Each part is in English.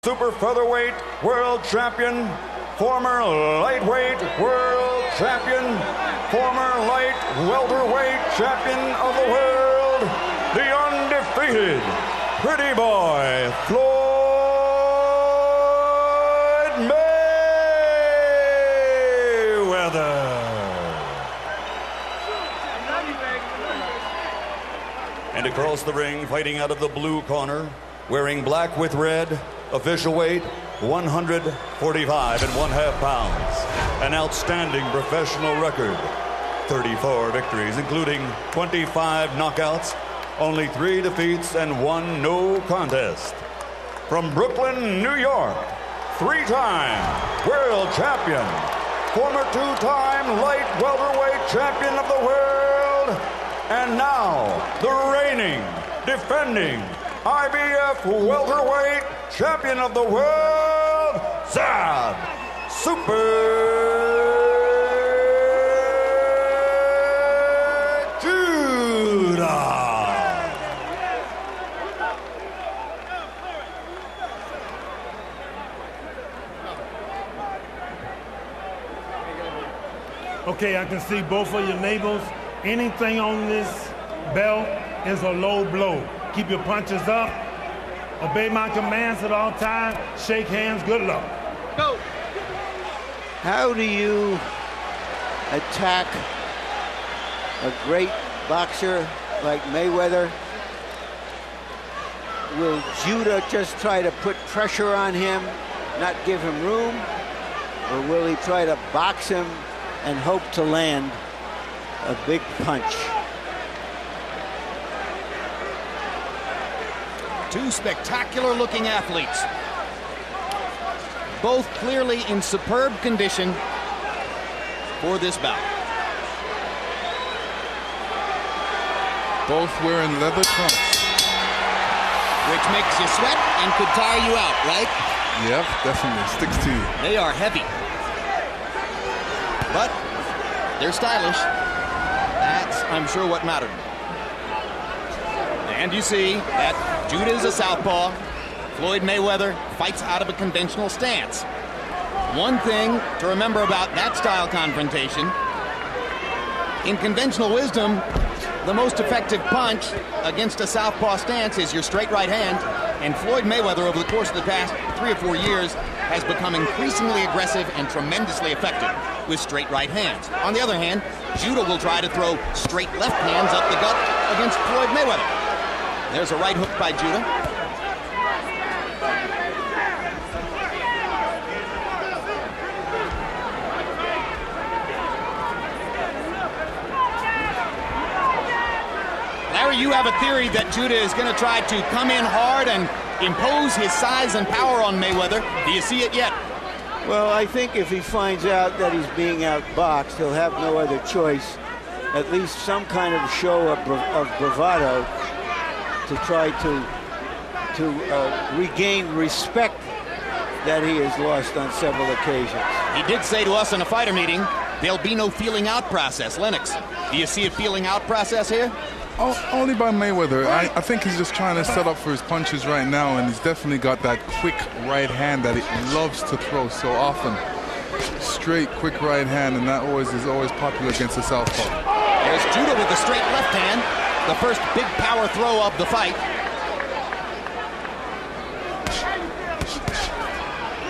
super featherweight world champion, former lightweight world champion, former light welterweight champion of the world, the undefeated pretty boy, Flo Meiwether. And across the ring, fighting out of the blue corner, wearing black with red, official weight 145 and 1/2 pounds. An outstanding professional record. 34 victories, including 25 knockouts, only 3 defeats, and 1 no contest. From Brooklyn, New York, 3-time world champion, former 2-time light welterweight champion of the world, and now the reigning, defending IBF welterweight champion of the world, Super Judah. Okay, I can see both of your neighbors. Anything on this belt is a low blow. Keep your punches up. Obey my commands at all times. Shake hands. Good luck. Go. How do you attack a great boxer like Mayweather? Will Judah just try to put pressure on him, not give him room? Or will he try to box him and hope to land a big punch? Two spectacular-looking athletes. Both clearly in superb condition for this bout. Both wearing leather trunks. Which makes you sweat and could tire you out, right? Yep, definitely. Sticks to you. They are heavy. But they're stylish. That's, I'm sure, what mattered. And you see that Judah is a southpaw. Floyd Mayweather fights out of a conventional stance. One thing to remember about that style confrontation, in conventional wisdom, the most effective punch against a southpaw stance is your straight right hand, and Floyd Mayweather over the course of the past 3 or 4 years has become increasingly aggressive and tremendously effective with straight right hands. On the other hand, Judah will try to throw straight left hands up the gut against Floyd Mayweather. There's a right hook by Judah. Larry, you have a theory that Judah is going to try to come in hard and impose his size and power on Mayweather. Do you see it yet? Well, I think if he finds out that he's being outboxed, he'll have no other choice. At least some kind of show of bravado to try to regain respect that he has lost on several occasions. He did say to us in a fighter meeting, there'll be no feeling out process. Lennox, do you see a feeling out process here? Oh, only by Mayweather. I think he's just trying to set up for his punches right now, and he's definitely got that quick right hand that he loves to throw so often. Straight, quick right hand, and that is always popular against the southpaw. There's Judah with the straight left hand, the first big power throw of the fight.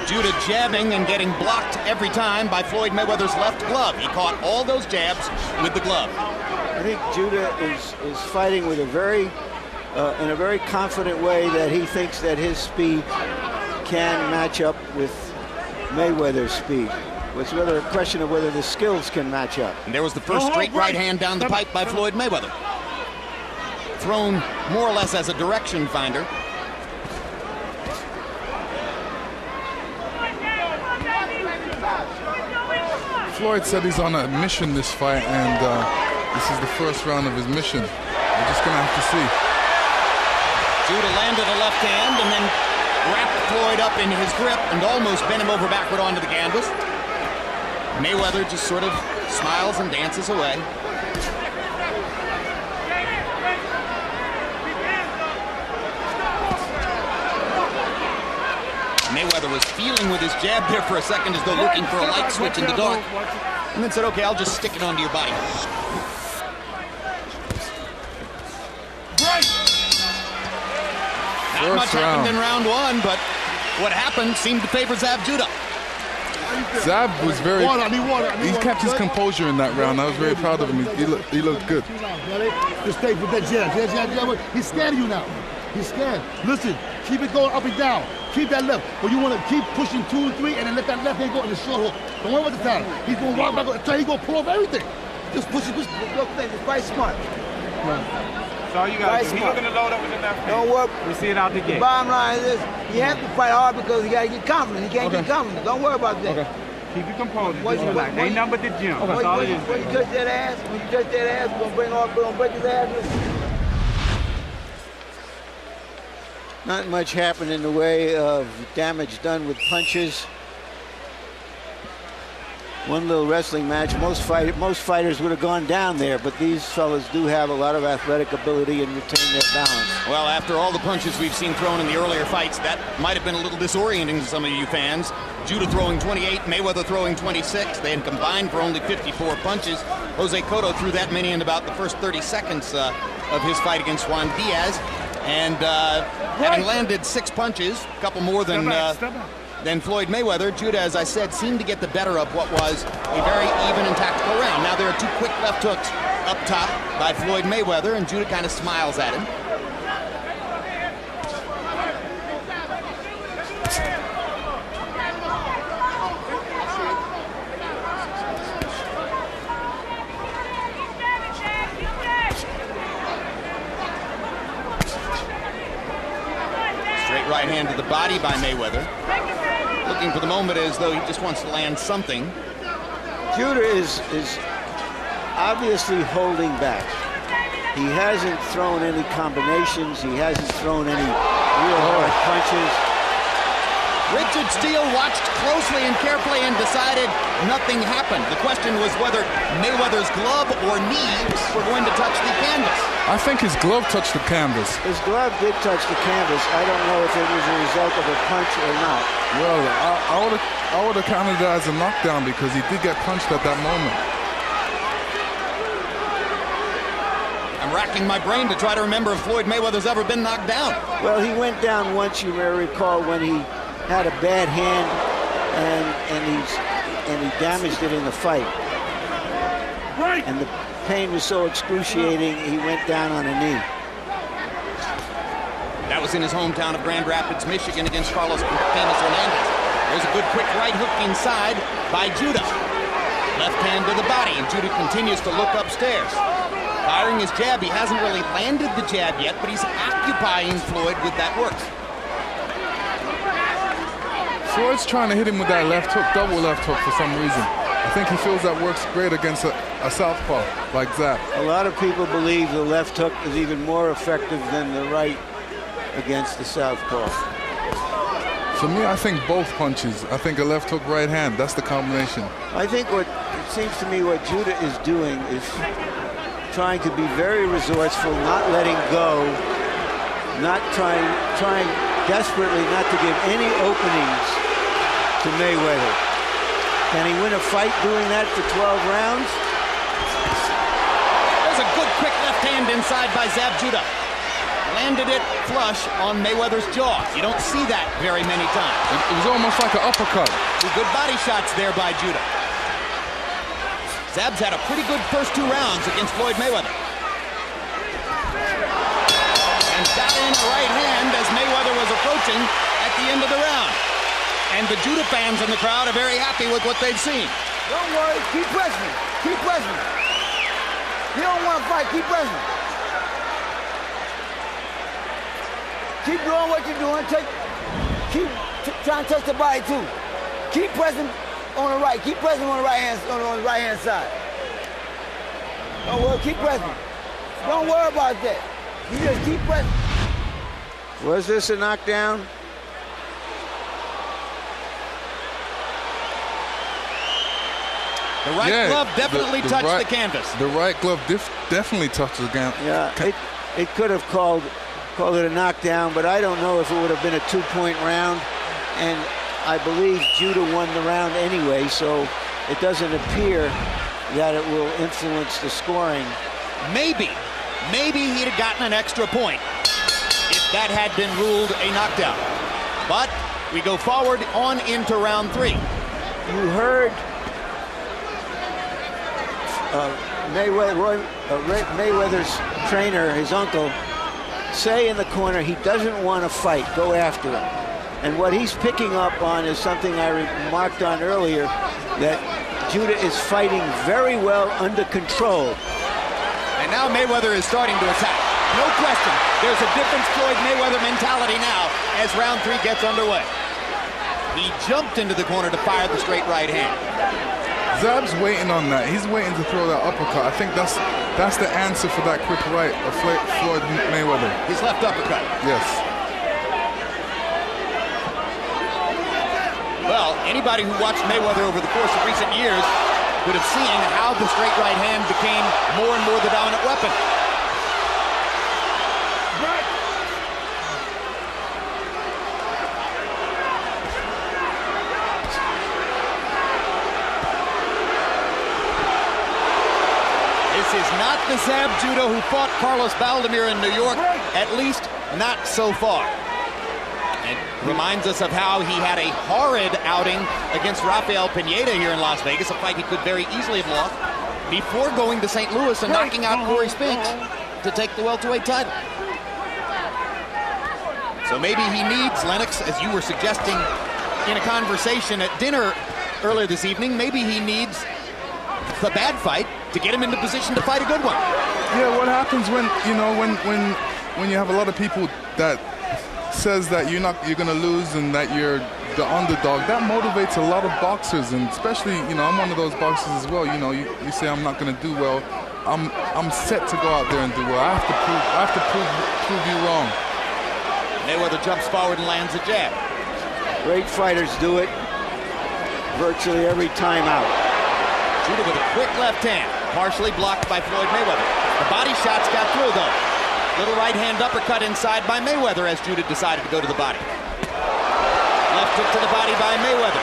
Judah jabbing and getting blocked every time by Floyd Mayweather's left glove. He caught all those jabs with the glove. I think Judah is fighting with in a very confident way that he thinks that his speed can match up with Mayweather's speed. It's rather a question of whether the skills can match up. And there was the first straight right hand down the pipe by Floyd Mayweather. Thrown more or less as a direction finder. Floyd said he's on a mission this fight, and this is the first round of his mission. We're just going to have to see. Judah landed a left hand and then wrapped Floyd up in his grip and almost bent him over backward onto the canvas. Mayweather just sort of smiles and dances away. Mayweather was feeling with his jab there for a second as though looking for a light switch in the dark. And then said, okay, I'll just stick it onto your body. Not much happened in round one, but what happened seemed to favor Zab Judah. Zab was very... He kept his composure in that round. I was very proud of him. He looked good. Just stay with that jab. He's scared of you now. He's scared. Listen, keep it going up and down. Keep that left. But you want to keep pushing 2 and 3 and then let that left hand go in the short hook. Don't worry about the time. He's going to walk back. He's going to pull off everything. Just push it. Just fight smart. So all you got to do. He's looking to load up with the left hand. Don't work. We see it out the gate. The bottom line is you have to fight hard because you got to get confident. You can't get confident. Don't worry about that. Okay. Keep your composure. Just relax. Ain't nothing but the gym. That's all it is. When you touch that ass, we're going to break his ass. Not much happened in the way of damage done with punches. One little wrestling match. Most fighters would have gone down there, but these fellas do have a lot of athletic ability and retain their balance. Well, after all the punches we've seen thrown in the earlier fights, that might have been a little disorienting to some of you fans. Judah throwing 28, Mayweather throwing 26. They had combined for only 54 punches. Jose Cotto threw that many in about the first 30 seconds of his fight against Juan Diaz. And having landed 6 punches, a couple more than Floyd Mayweather, Judah, as I said, seemed to get the better of what was a very even and tactical round. Now there are 2 quick left hooks up top by Floyd Mayweather, and Judah kind of smiles at him. Straight right hand to the body by Mayweather. Looking for the moment as though he just wants to land something. Judah is obviously holding back. He hasn't thrown any combinations. He hasn't thrown any real hard punches. Richard Steele watched closely and carefully and decided nothing happened. The question was whether Mayweather's glove or knee were going to touch the canvas. I think his glove touched the canvas. His glove did touch the canvas. I don't know if it was a result of a punch or not. Well, I would have counted it as a knockdown because he did get punched at that moment. I'm racking my brain to try to remember if Floyd Mayweather's ever been knocked down. Well, he went down once, you may recall, when he had a bad hand and he damaged it in the fight. Right. And the pain was so excruciating, he went down on a knee. That was in his hometown of Grand Rapids, Michigan, against Carlos Famous Hernandez. There's a good quick right hook inside by Judah. Left hand to the body, and Judah continues to look upstairs. Firing his jab, he hasn't really landed the jab yet, but he's occupying Floyd with that work. Floyd's trying to hit him with that left hook, double left hook for some reason. I think he feels that works great against a southpaw like that. A lot of people believe the left hook is even more effective than the right against the southpaw. For me, I think both punches. I think a left hook, right hand, that's the combination. I think it seems to me what Judah is doing is trying to be very resourceful, not letting go, not trying desperately not to give any openings to Mayweather. Can he win a fight doing that for 12 rounds? There's a good quick left hand inside by Zab Judah. Landed it flush on Mayweather's jaw. You don't see that very many times. It was almost like an uppercut. 2 good body shots there by Judah. Zab's had a pretty good first 2 rounds against Floyd Mayweather. And got in a right hand as Mayweather was approaching at the end of the round. And the Judah fans in the crowd are very happy with what they've seen. Don't worry, keep pressing. Keep pressing. You don't want to fight, keep pressing. Keep doing what you're doing. Keep trying to touch the body too. Keep pressing on the right. Keep pressing on the right hand on the right hand side. Don't worry, keep pressing. Don't worry about that. You just keep pressing. Was this a knockdown? The right glove definitely touched the canvas. The right glove definitely touched the canvas. Yeah, it could have called it a knockdown, but I don't know if it would have been a 2-point round. And I believe Judah won the round anyway, so it doesn't appear that it will influence the scoring. Maybe he'd have gotten an extra point if that had been ruled a knockdown. But we go forward on into round 3. You heard Mayweather's trainer, his uncle, say in the corner he doesn't want to fight, go after him. And what he's picking up on is something I remarked on earlier, that Judah is fighting very well under control. And now Mayweather is starting to attack. No question, there's a different Floyd-Mayweather mentality now as round 3 gets underway. He jumped into the corner to fire the straight right hand. Zab's waiting on that. He's waiting to throw that uppercut. I think that's the answer for that quick right of Floyd Mayweather. His left uppercut. Yes. Well, anybody who watched Mayweather over the course of recent years would have seen how the straight right hand became more and more the dominant weapon. This is not the Zab Judah who fought Carlos Baldemir in New York, at least not so far. It reminds us of how he had a horrid outing against Rafael Pineda here in Las Vegas, a fight he could very easily have lost, before going to St. Louis and knocking out Corey Spinks to take the welterweight title. So maybe he needs, Lennox, as you were suggesting in a conversation at dinner earlier this evening, maybe he needs the bad fight to get him into position to fight a good one. Yeah, what happens when you have a lot of people that says that you're going to lose and that you're the underdog, that motivates a lot of boxers, and especially, I'm one of those boxers as well. You say I'm not going to do well. I'm set to go out there and do well. I have to prove you wrong. Mayweather jumps forward and lands a jab. Great fighters do it virtually every time out. Judah with a quick left hand, partially blocked by Floyd Mayweather. The body shots got through, though. Little right hand uppercut inside by Mayweather as Judah decided to go to the body. Left hook to the body by Mayweather.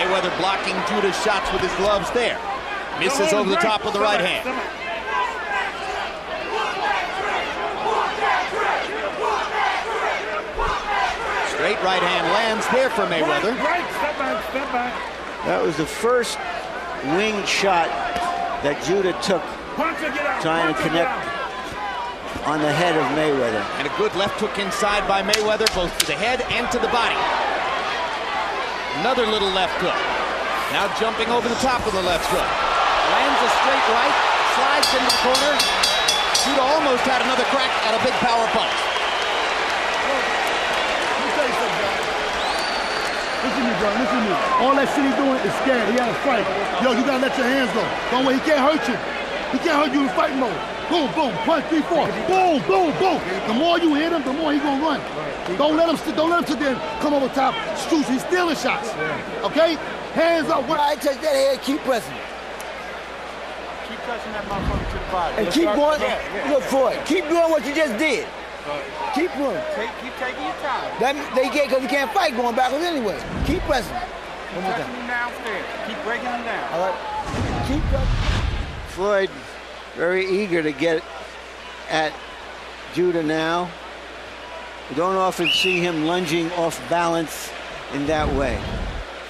Mayweather blocking Judah's shots with his gloves there. Misses over the top of the right hand. Straight right hand lands there for Mayweather. Step back. That was the first winged shot that Judah took, trying to connect on the head of Mayweather. And a good left hook inside by Mayweather, both to the head and to the body. Another little left hook. Now jumping over the top of the left hook. Lands a straight right, slides into the corner. Judah almost had another crack at a big power punch. Listen to me, bro. Listen to me. All that shit he's doing is scared. He got to fight. Yo, you got to let your hands go. Don't worry. He can't hurt you. He can't hurt you in fight mode. Boom, boom. Punch, 3, 4. Boom, boom, boom. The more you hit him, the more he's going to run. Don't let him sit there and come over top. Shoot. He's stealing shots. Okay? Hands up. When I touch that head, keep pressing. Keep touching that motherfucker to the body. And keep going. Look for it. Keep doing what you just did. Keep doing. Keep taking your time. They get because he can't fight going backwards anyway. Keep pressing. Keep touching him downstairs. Keep breaking him down. All right. Keep pressing. Floyd very eager to get at Judah now. We don't often see him lunging off balance in that way.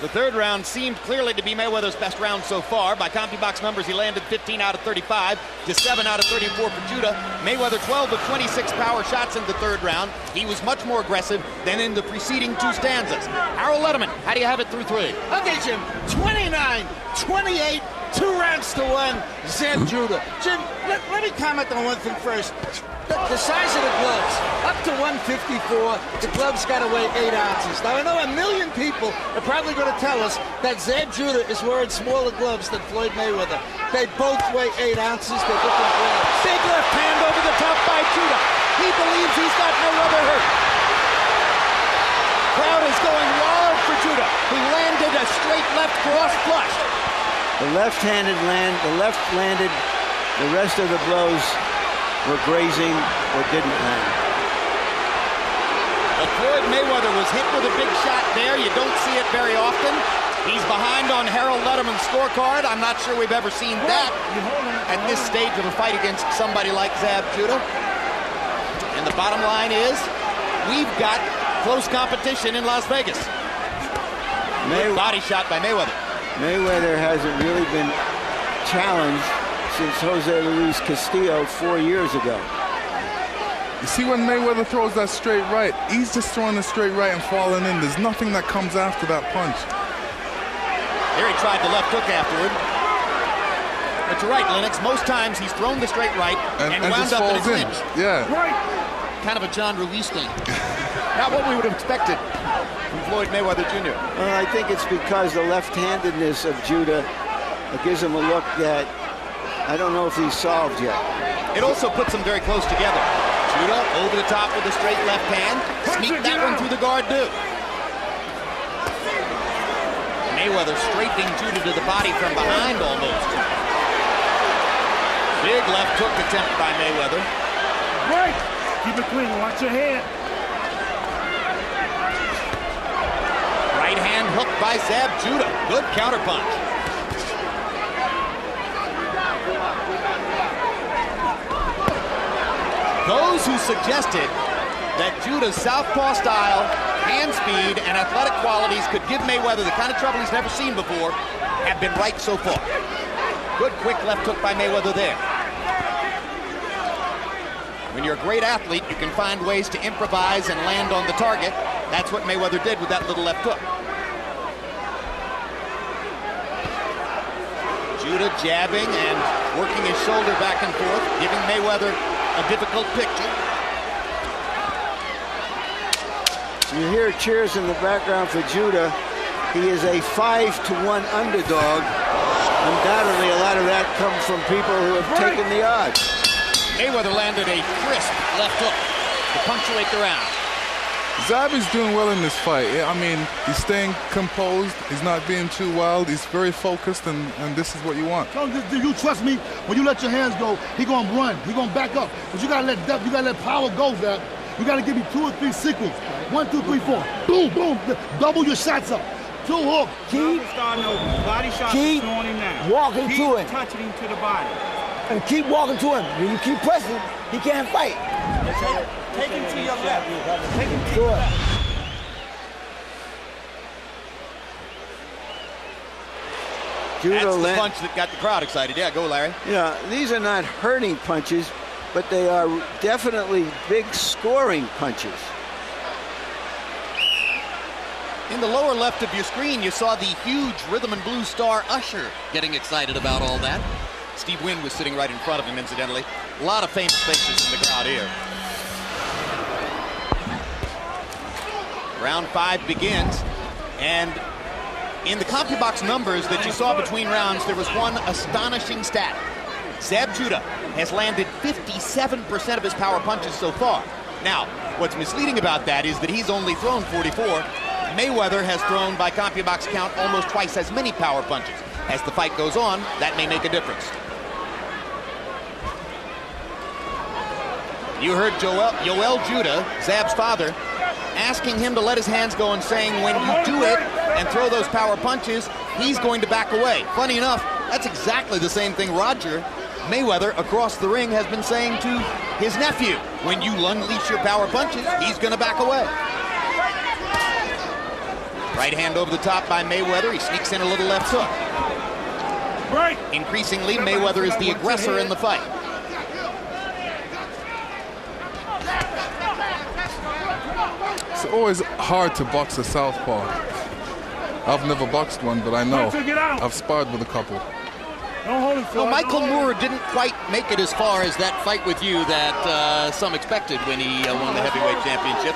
The third round seemed clearly to be Mayweather's best round so far. By CompuBox numbers, he landed 15 out of 35 to 7 out of 34 for Judah. Mayweather 12 of 26 power shots in the third round. He was much more aggressive than in the preceding 2 stanzas. Harold Letterman, how do you have it through 3? I'll get Jim 29, 28, 2 rounds to 1, Zab Judah. Jim, let me comment on one thing first. The size of the gloves, up to 154, the gloves got to weigh 8 ounces. Now, I know a million people are probably going to tell us that Zab Judah is wearing smaller gloves than Floyd Mayweather. They both weigh 8 ounces. They're different gloves. Big left hand over the top by Judah. He believes he's got no other hurt. Crowd is going wild for Judah, who landed a straight left cross flush. The left landed, the rest of the blows were grazing or didn't land. But Floyd Mayweather was hit with a big shot there. You don't see it very often. He's behind on Harold Letterman's scorecard. I'm not sure we've ever seen that at this stage of a fight against somebody like Zab Judah. And the bottom line is, we've got close competition in Las Vegas. Body shot by Mayweather. Mayweather hasn't really been challenged since Jose Luis Castillo 4 years ago. You see, when Mayweather throws that straight right, he's just throwing the straight right and falling in. There's nothing that comes after that punch. There he tried the left hook afterward. But you're right, Lennox. Most times he's thrown the straight right and wound up in a clinch. Yeah. Right. Kind of a John Ruiz thing. Not what we would have expected from Floyd Mayweather Jr. Well, I think it's because the left-handedness of Judah gives him a look that I don't know if he's solved yet. It also puts them very close together. Judah over the top with a straight left hand. Sneak that one through the guard, too. Mayweather straightening Judah to the body from behind almost. Big left hook attempt by Mayweather. Right. Keep it clean. Watch your head. Right hand hook by Zab Judah. Good counterpunch. Those who suggested that Judah's southpaw style, hand speed, and athletic qualities could give Mayweather the kind of trouble he's never seen before have been right so far. Good quick left hook by Mayweather there. When you're a great athlete, you can find ways to improvise and land on the target. That's what Mayweather did with that little left hook. Judah jabbing and working his shoulder back and forth, giving Mayweather a difficult picture. You hear cheers in the background for Judah. He is a 5-1 underdog. Undoubtedly, a lot of that comes from people who have taken the odds. Mayweather landed a crisp left hook to punctuate the round. Zab is doing well in this fight. I mean, he's staying composed. He's not being too wild. He's very focused, and this is what you want. Do you trust me? When you let your hands go, he gonna run. He gonna back up. But you gotta let power go, Zab. You gotta give me 2 or 3 sequences. 1, 2, 3, 4. Boom, boom. Double your shots up. 2 hook. Keep body shots throwing him now. Walking keep to him. Touching him to the body. And keep walking to him. When you keep pressing, he can't fight. Take him to your left. Take him to your left. That's the punch that got the crowd excited. Yeah, go, Larry. Yeah, these are not hurting punches, but they are definitely big scoring punches. In the lower left of your screen, you saw the huge rhythm and blues star Usher getting excited about all that. Steve Wynn was sitting right in front of him, incidentally. A lot of famous faces in the crowd here. Round 5 begins, and in the CompuBox numbers that you saw between rounds, there was one astonishing stat. Zab Judah has landed 57% of his power punches so far. Now, what's misleading about that is that he's only thrown 44. Mayweather has thrown, by CompuBox count, almost twice as many power punches. As the fight goes on, that may make a difference. You heard Yoel Judah, Zab's father, asking him to let his hands go and saying when you do it and throw those power punches, he's going to back away. Funny enough, that's exactly the same thing Roger Mayweather across the ring has been saying to his nephew. When you unleash your power punches, he's going to back away. Right hand over the top by Mayweather. He sneaks in a little left hook. Right. Increasingly, Mayweather is the aggressor in the fight. It's always hard to box a southpaw. I've never boxed one, but I know. I've sparred with a couple. Well, Michael Moore didn't quite make it as far as that fight with you that some expected when he won the heavyweight championship.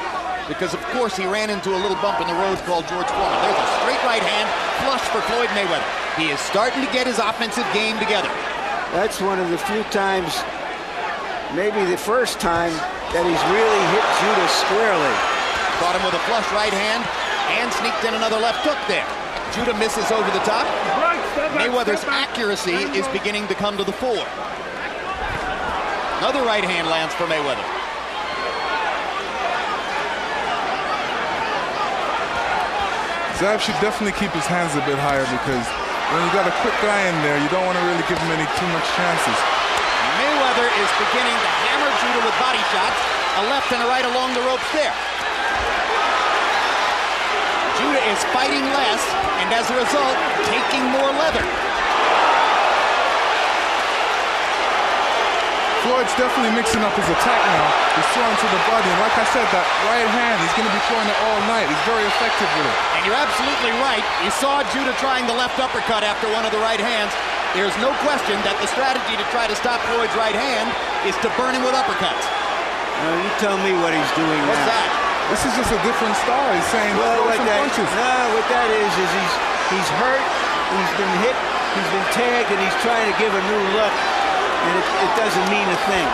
Because, of course, he ran into a little bump in the road called George Foreman. There's a straight right hand flush for Floyd Mayweather. He is starting to get his offensive game together. That's one of the few times, maybe the first time, that he's really hit Judah squarely. Caught him with a flush right hand and sneaked in another left hook there. Judah misses over the top. Mayweather's accuracy is beginning to come to the fore. Another right hand lands for Mayweather. Zab should definitely keep his hands a bit higher because when you got a quick guy in there, you don't want to really give him too much chances. Mayweather is beginning to hammer Judah with body shots, a left and a right along the ropes there. Judah is fighting less, and as a result, taking more leather. Floyd's definitely mixing up his attack now. He's throwing to the body, and like I said, that right hand, he's going to be throwing it all night. He's very effective with it. And you're absolutely right. You saw Judah trying the left uppercut after one of the right hands. There's no question that the strategy to try to stop Floyd's right hand is to burn him with uppercuts. No, you tell me what he's doing now. What's that? This is just a different style. He's saying, throw some punches. No, what that is he's hurt, he's been hit, he's been tagged, and he's trying to give a new look, and it doesn't mean a thing.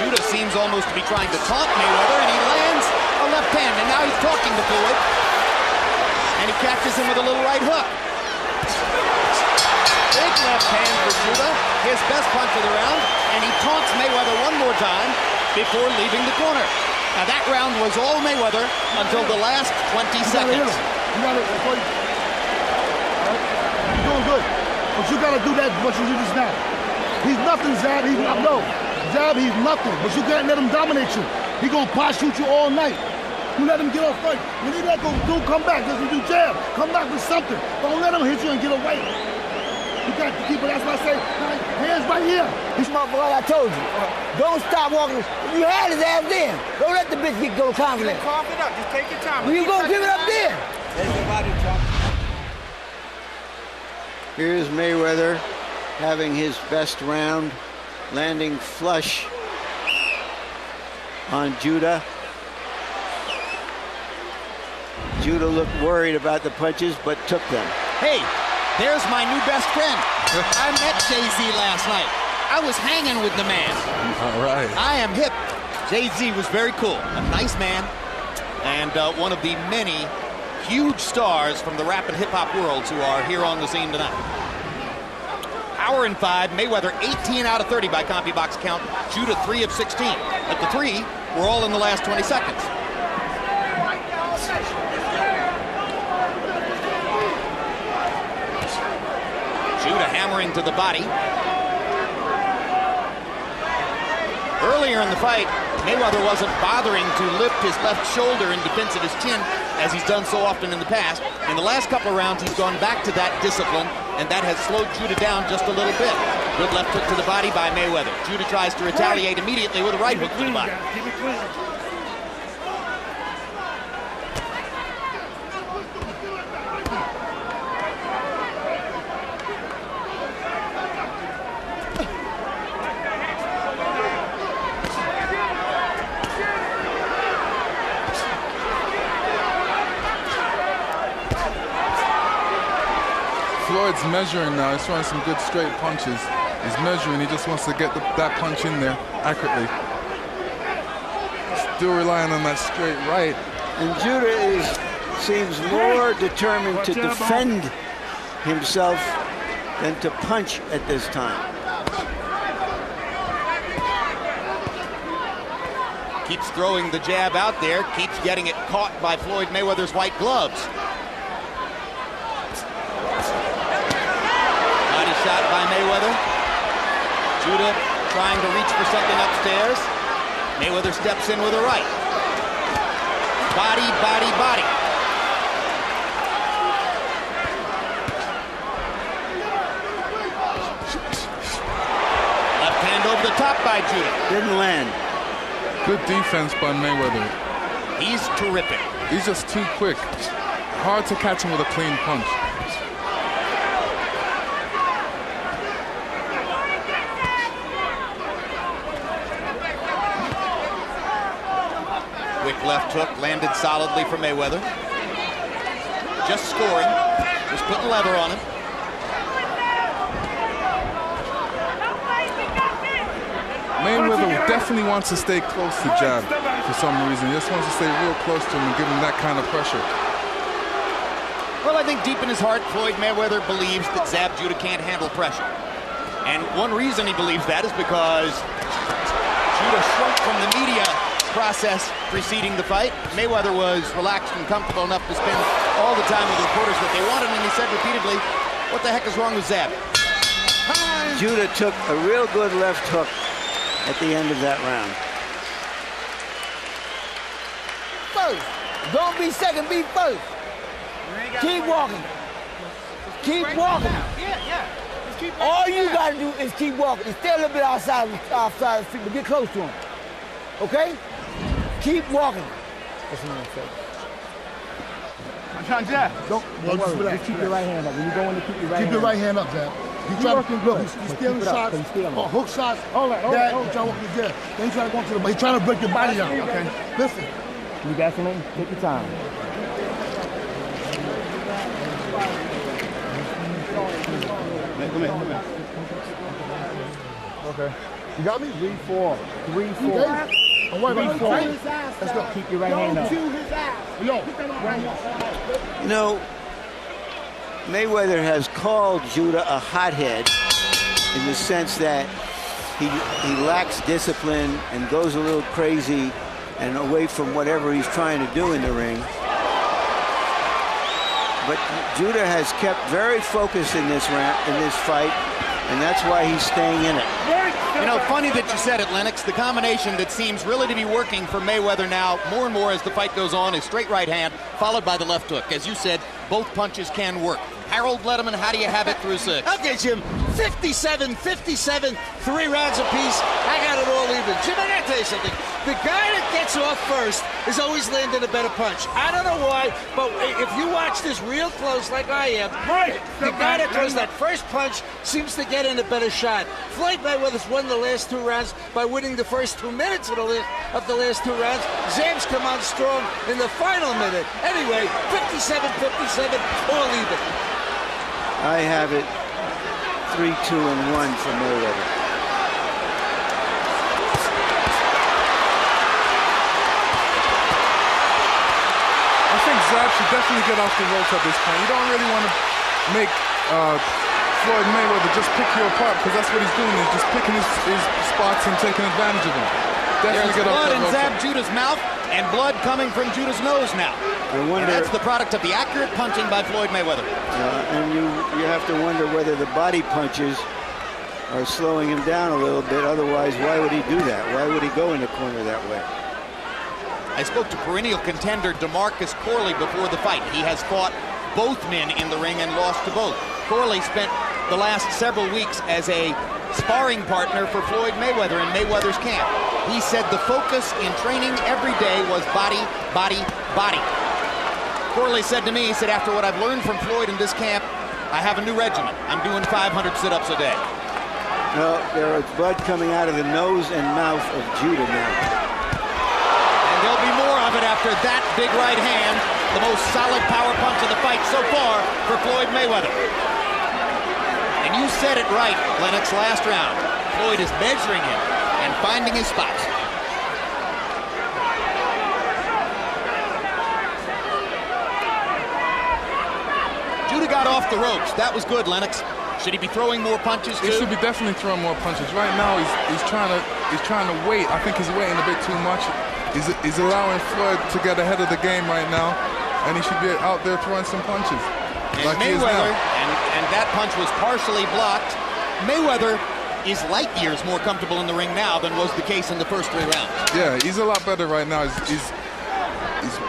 Judah seems almost to be trying to taunt Mayweather, and he lands a left hand, and now he's talking to Floyd. And he catches him with a little right hook. Big left hand for Judah, his best punch of the round, and he taunts Mayweather one more time before leaving the corner. Now that round was all Mayweather until the last 20 seconds. You got it. You're doing good. But you got to do that what you do just now. He's nothing, Zab. Zab, he's nothing. But you can't let him dominate you. He's going to pot shoot you all night. You let him get off fight. When he let go, come back. Listen, do jab. Come back with something. Don't let him hit you and get away. You got to keep it. That's what I say. Hands right here. This motherfucker, I told you. Don't stop walking. You had his ass there. Don't let the bitch get go confident. Cough it up. Just take your time. You gonna give it up there? Here's Mayweather having his best round, landing flush on Judah. Judah looked worried about the punches, but took them. Hey, there's my new best friend. I met Jay-Z last night. I was hanging with the man. All right. I am hip. Jay-Z was very cool. A nice man. And one of the many huge stars from the rap and hip-hop worlds who are here on the scene tonight. Hour and 5. Mayweather 18 out of 30 by CompuBox count. Judah 3 of 16. But the 3 were all in the last 20 seconds. Judah hammering to the body. Earlier in the fight, Mayweather wasn't bothering to lift his left shoulder in defense of his chin, as he's done so often in the past. In the last couple of rounds, he's gone back to that discipline, and that has slowed Judah down just a little bit. Good left hook to the body by Mayweather. Judah tries to retaliate immediately with a right hook to the body. Keep it clean. Floyd's measuring now. He's throwing some good straight punches. He's measuring. He just wants to get that punch in there accurately. Still relying on that straight right. And Judah seems more determined to defend himself than to punch at this time. Keeps throwing the jab out there. Keeps getting it caught by Floyd Mayweather's white gloves. Shot by Mayweather. Judah trying to reach for something upstairs. Mayweather steps in with a right. Body, body, body. Left hand over the top by Judah. Didn't land. Good defense by Mayweather. He's terrific. He's just too quick. Hard to catch him with a clean punch. Left hook landed solidly for Mayweather. Just scoring. Just putting leather on him. Mayweather definitely wants to stay close to jab for some reason. He just wants to stay real close to him and give him that kind of pressure. Well, I think deep in his heart, Floyd Mayweather believes that Zab Judah can't handle pressure. And one reason he believes that is because Judah shrunk from the media process preceding the fight. Mayweather was relaxed and comfortable enough to spend all the time with reporters that they wanted, and he said repeatedly, what the heck is wrong with Zab? Judah took a real good left hook at the end of that round. First. Don't be second, be first. Keep walking. Keep walking. Just keep All you gotta do is keep walking. And stay a little bit outside the street, but get close to him. Okay? Keep walking. That's what I'm saying. I'm trying to jab. Don't worry. Just keep your right hand up. When you go in, keep your right hand up. Keep your right hand up, Zab. You try to look. He's stealing shots, hook shots. Hold on. He's trying to walk the jab. Then he's trying to go to the. He's trying to break your body down. Okay. Listen. You got something? Take your time. Come here. Okay. You got me? 3-4. 3-4. Don't worry about it. Let's go. Keep your right hand up. You know, Mayweather has called Judah a hothead in the sense that he lacks discipline and goes a little crazy and away from whatever he's trying to do in the ring. But Judah has kept very focused in this fight, and that's why he's staying in it. You know, funny that you said it, Lennox. The combination that seems really to be working for Mayweather now, more and more as the fight goes on, is straight right hand, followed by the left hook. As you said, both punches can work. Harold Letterman, how do you have it through 6? Okay, Jim. 57, 3 rounds apiece. I got it all even. Jim, I gotta tell you something. The guy that gets off first is always landing a better punch. I don't know why, but if you watch this real close like I am, the guy that throws that first punch seems to get in a better shot. Floyd Mayweather's won the last 2 rounds by winning the first 2 minutes of the last 2 rounds. Zab's come on strong in the final minute. Anyway, 57, all even. I have it 3-2 and 1 for Mayweather. I think Zab should definitely get off the ropes at this point. You don't really want to make Floyd Mayweather just pick you apart, because that's what he's doing. He's just picking his spots and taking advantage of them. Definitely There's get off blood the in ropes. Zab Judah's mouth and blood coming from Judah's nose now. And that's the product of the accurate punching by Floyd Mayweather. And you have to wonder whether the body punches are slowing him down a little bit. Otherwise, why would he do that? Why would he go in the corner that way? I spoke to perennial contender DeMarcus Corley before the fight. He has fought both men in the ring and lost to both. Corley spent the last several weeks as a sparring partner for Floyd Mayweather in Mayweather's camp. He said the focus in training every day was body, body, body. Corley said to me, he said, after what I've learned from Floyd in this camp, I have a new regimen. I'm doing 500 sit-ups a day. No, there is blood coming out of the nose and mouth of Judah now. And there'll be more of it after that big right hand, the most solid power punch of the fight so far for Floyd Mayweather. And you said it right, Lennox, last round. Floyd is measuring him and finding his spots. Judah got off the ropes. That was good, Lennox. Should he be throwing more punches too? He should be definitely throwing more punches. Right now, he's trying to wait. I think he's waiting a bit too much. He's allowing Floyd to get ahead of the game right now, and he should be out there throwing some punches. And like Mayweather, and that punch was partially blocked. Mayweather is light years more comfortable in the ring now than was the case in the first 3 rounds. Yeah, he's a lot better right now. He's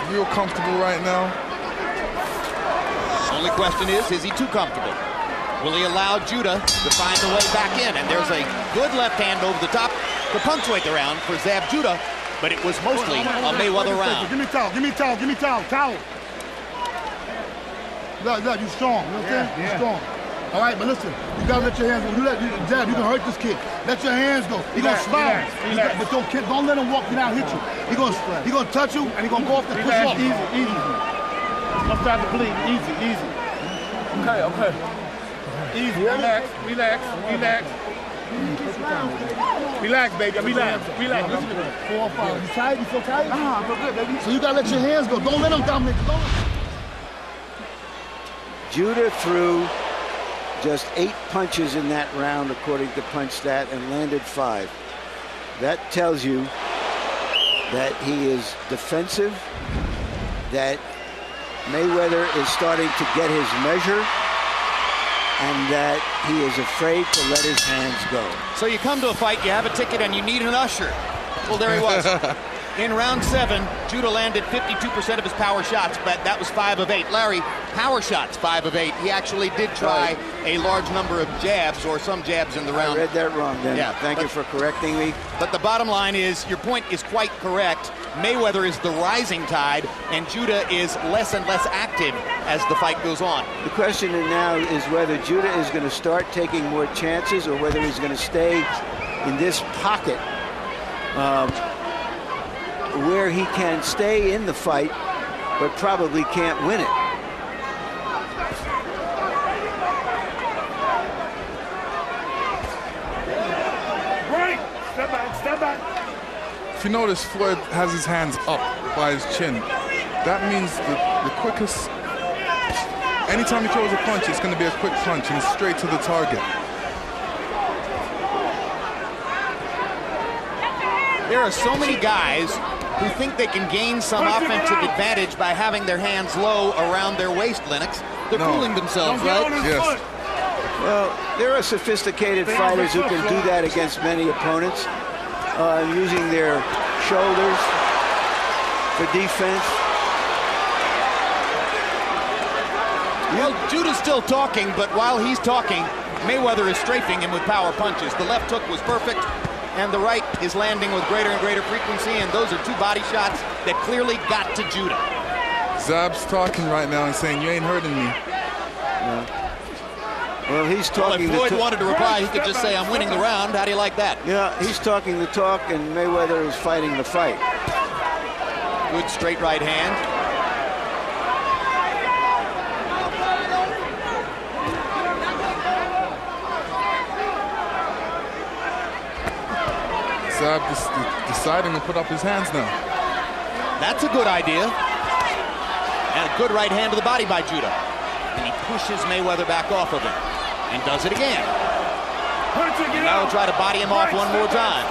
real comfortable right now. Only question is he too comfortable? Will he allow Judah to find the way back in? And there's a good left hand over the top to punctuate the round for Zab Judah, but it was mostly a Mayweather round. Give me towel. Look, you strong, you know what I'm saying? You're strong. All right, but listen, you gotta let your hands go. Jab, you can hurt this kid. Let your hands go. He gonna smile. But don't let him walk you down, hit you. He gonna touch you, and he gonna go off the push off. Easy. Don't start to bleed. Easy. Okay. Easy. Relax. Relax, baby. Relax. Listen to me. 4 or 5. You tired? You feel tired? Nah, I feel good, baby. So you gotta let your hands go. Don't let him dominate. Judah threw just 8 punches in that round, according to PunchStat, and landed 5. That tells you that he is defensive, that Mayweather is starting to get his measure, and that he is afraid to let his hands go. So you come to a fight, you have a ticket, and you need an usher. Well, there he was. In round 7, Judah landed 52% of his power shots, but that was 5 of 8. Larry, power shots, 5 of 8. He actually did try a large number of jabs, or some jabs in the round. I read that wrong, then. Yeah, Thank you for correcting me. But the bottom line is, your point is quite correct. Mayweather is the rising tide, and Judah is less and less active as the fight goes on. The question now is whether Judah is going to start taking more chances or whether he's going to stay in this pocket where he can stay in the fight but probably can't win it. Right. Step back, step back. If you notice, Floyd has his hands up by his chin. That means the quickest, anytime he throws a punch, it's going to be a quick punch and straight to the target. There are so many guys who think they can gain some offensive advantage by having their hands low around their waist, Lennox. They're fooling themselves, right? Yes. Well, there are sophisticated fighters who can do that against many opponents, using their shoulders for defense. Well, Judah's still talking, but while he's talking, Mayweather is strafing him with power punches. The left hook was perfect, and the right is landing with greater and greater frequency, and those are 2 body shots that clearly got to Judah. Zab's talking right now and saying, "You ain't hurting me." Yeah. Well, he's talking. Well, if Floyd wanted to reply, he could just say, "I'm winning the round." How do you like that? Yeah, he's talking the talk, and Mayweather is fighting the fight. Good straight right hand. Zab deciding to put up his hands now. That's a good idea. And a good right hand to the body by Judah. And he pushes Mayweather back off of him. And does it again. And now he'll try to body him off one more time.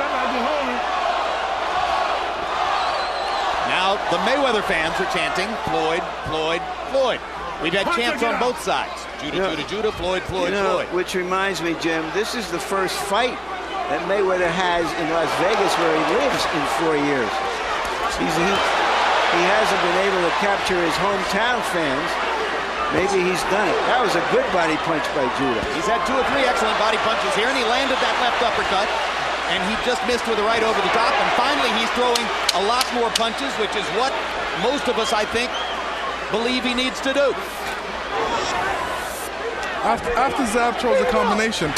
Now the Mayweather fans are chanting, Floyd, Floyd, Floyd. We've had chants on both sides. Judah, Judah, Judah, Floyd, Floyd, Floyd. Which reminds me, Jim, this is the first fight that Mayweather has in Las Vegas where he lives in 4 years. He hasn't been able to capture his hometown fans. Maybe he's done it. That was a good body punch by Judah. He's had 2 or 3 excellent body punches here, and he landed that left uppercut, and he just missed with the right over the top, and finally he's throwing a lot more punches, which is what most of us, I think, believe he needs to do. After Zab throws a combination,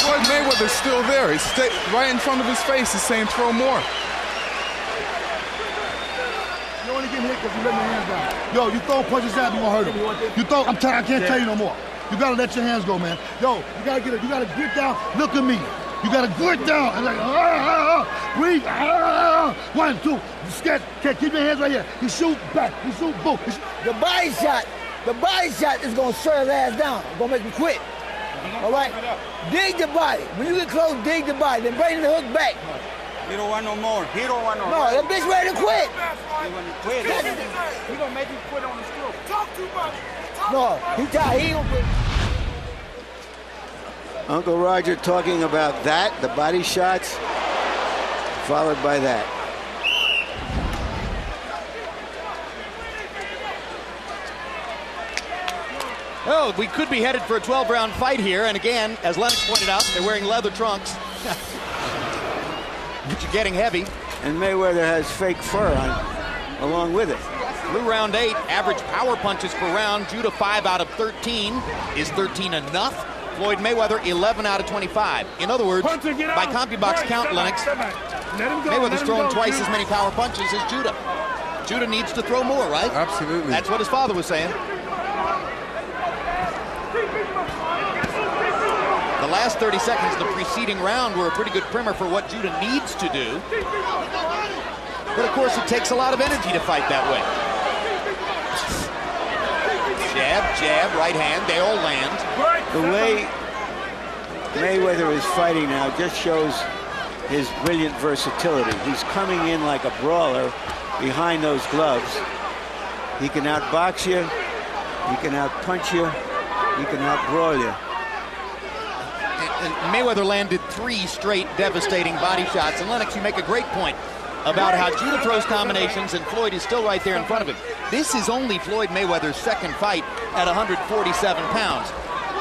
Floyd Mayweather's still there. He's right in front of his face. He's saying, "Throw more." You only get hit because you let your hands down. Yo, you throw punches out, you gonna hurt him. You throw, I can't tell you no more. You gotta let your hands go, man. Yo, you gotta get it. You gotta grit down. Look at me. You gotta grit down and like, breathe. 1, 2. Sketch. Keep your hands right here. He shoot back. He shoot boom. The body shot is gonna shut his ass down. It's gonna make him quit. All right? Dig the body. When you get close, dig the body. Then bring the hook back. He don't want no more. He don't want no more. No, that bitch ready to quit. He want to quit. He gonna make you quit on the stroke. Talk too much. No, he tired. He gonna quit. Uncle Roger talking about that, the body shots, followed by that. Oh, we could be headed for a 12-round fight here, and again, as Lennox pointed out, they're wearing leather trunks. But you're getting heavy. And Mayweather has fake fur on along with it. Through round 8, average power punches per round. Judah 5 out of 13. Is 13 enough? Floyd Mayweather 11 out of 25. In other words, by CompuBox count, Lennox, Mayweather's thrown twice as many power punches as Judah. Judah needs to throw more, right? Absolutely. That's what his father was saying. The last 30 seconds of the preceding round were a pretty good primer for what Judah needs to do. But of course, it takes a lot of energy to fight that way. Jab, jab, right hand, they all land. The way Mayweather is fighting now just shows his brilliant versatility. He's coming in like a brawler behind those gloves. He can outbox you, he can outpunch you, he can outbrawl you. And Mayweather landed 3 straight devastating body shots. And Lennox, you make a great point about how Judah throws combinations and Floyd is still right there in front of him. This is only Floyd Mayweather's second fight at 147 pounds.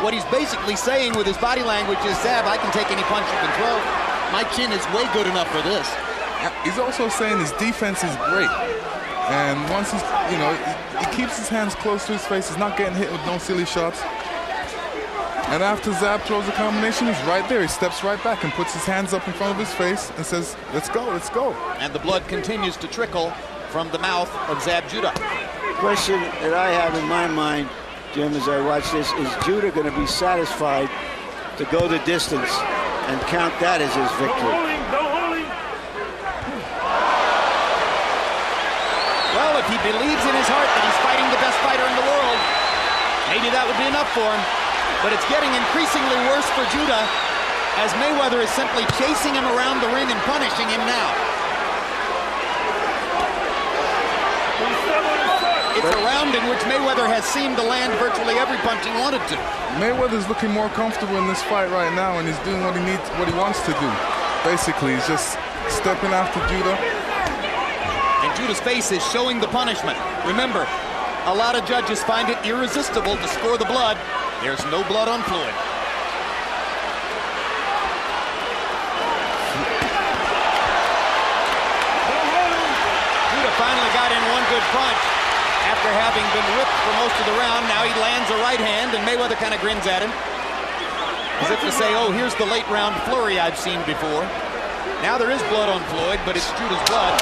What he's basically saying with his body language is, Zab, I can take any punch you can throw. My chin is way good enough for this. He's also saying his defense is great. And once he's, you know, he keeps his hands close to his face. He's not getting hit with no silly shots. And after Zab throws a combination, he's right there. He steps right back and puts his hands up in front of his face and says, let's go, let's go. And the blood continues to trickle from the mouth of Zab Judah. Question that I have in my mind, Jim, as I watch this, is Judah going to be satisfied to go the distance and count that as his victory? Well, if he believes in his heart that he's fighting the best fighter in the world, maybe that would be enough for him. But it's getting increasingly worse for Judah as Mayweather is simply chasing him around the ring and punishing him now. It's a round in which Mayweather has seemed to land virtually every punch he wanted to. Mayweather's looking more comfortable in this fight right now, and he's doing what he wants to do. Basically, he's just stepping after Judah. And Judah's face is showing the punishment. Remember, a lot of judges find it irresistible to score the blood. There's no blood on Floyd. Judah finally got in one good punch after having been whipped for most of the round. Now he lands a right hand, and Mayweather kind of grins at him, as if to say, oh, here's the late round flurry I've seen before. Now there is blood on Floyd, but it's Judah's blood.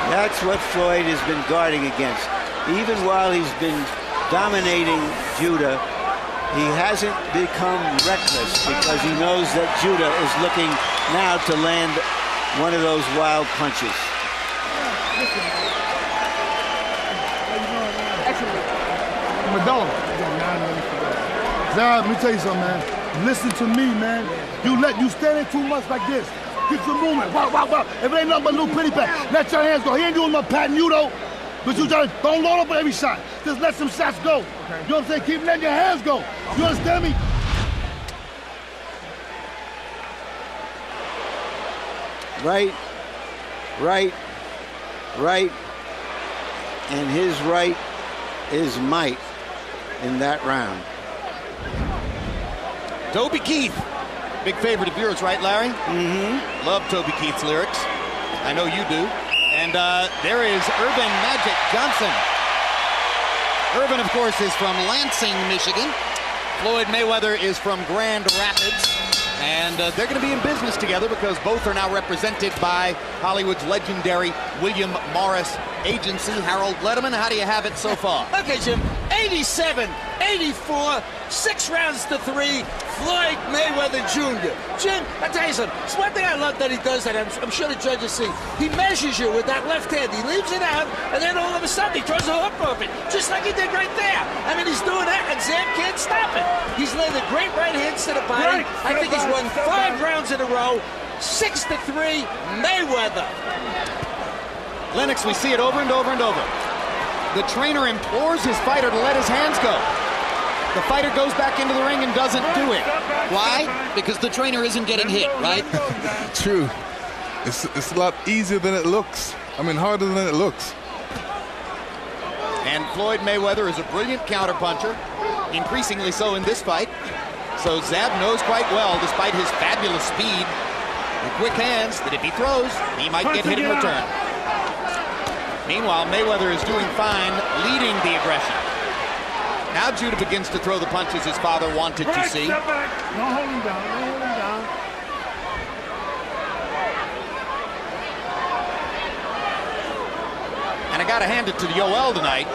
That's what Floyd has been guarding against. Even while he's been dominating Judah, he hasn't become reckless because he knows that Judah is looking now to land one of those wild punches. Madonna. Zab, let me tell you something, man. Listen to me, man. You standing too much like this. Get your movement. Wow, wow, wow. If it ain't nothing but a little pity pat, let your hands go. He ain't doing no patting you, though. But you try to don't load up with every shot. Just let some shots go. Okay. You know what I'm saying? Keep letting your hands go. You understand me? Right, right, right. And his right is might in that round. Toby Keith, big favorite of yours, right, Larry? Mm-hmm. Love Toby Keith's lyrics. I know you do. And there is Urban Magic Johnson. Urban, of course, is from Lansing, Michigan. Floyd Mayweather is from Grand Rapids. And they're going to be in business together because both are now represented by Hollywood's legendary William Morris agency. Harold Letterman, how do you have it so far? Okay, Jim. 87, 84, 6 rounds to 3. Floyd Mayweather Jr. Jim, I tell you something. It's one thing I love that he does that. I'm sure the judges see. He measures you with that left hand. He leaves it out, and then all of a sudden he throws a hook off it, just like he did right there. I mean, he's doing that, and Zab can't stop it. He's landed great right hands to the body. I think he's won 5 rounds in a row. 6-3, Mayweather. Lennox, we see it over and over and over. The trainer implores his fighter to let his hands go. The fighter goes back into the ring and doesn't do it. Why? Because the trainer isn't getting hit, right? True. It's a lot easier than it looks. I mean, harder than it looks. And Floyd Mayweather is a brilliant counterpuncher, increasingly so in this fight. So Zab knows quite well, despite his fabulous speed and quick hands, that if he throws, he might get hit in return. Meanwhile, Mayweather is doing fine, leading the aggression. Now Judah begins to throw the punches his father wanted to see. Step back. Don't hold him down. Don't hold him down. And I got to hand it to Yoel tonight.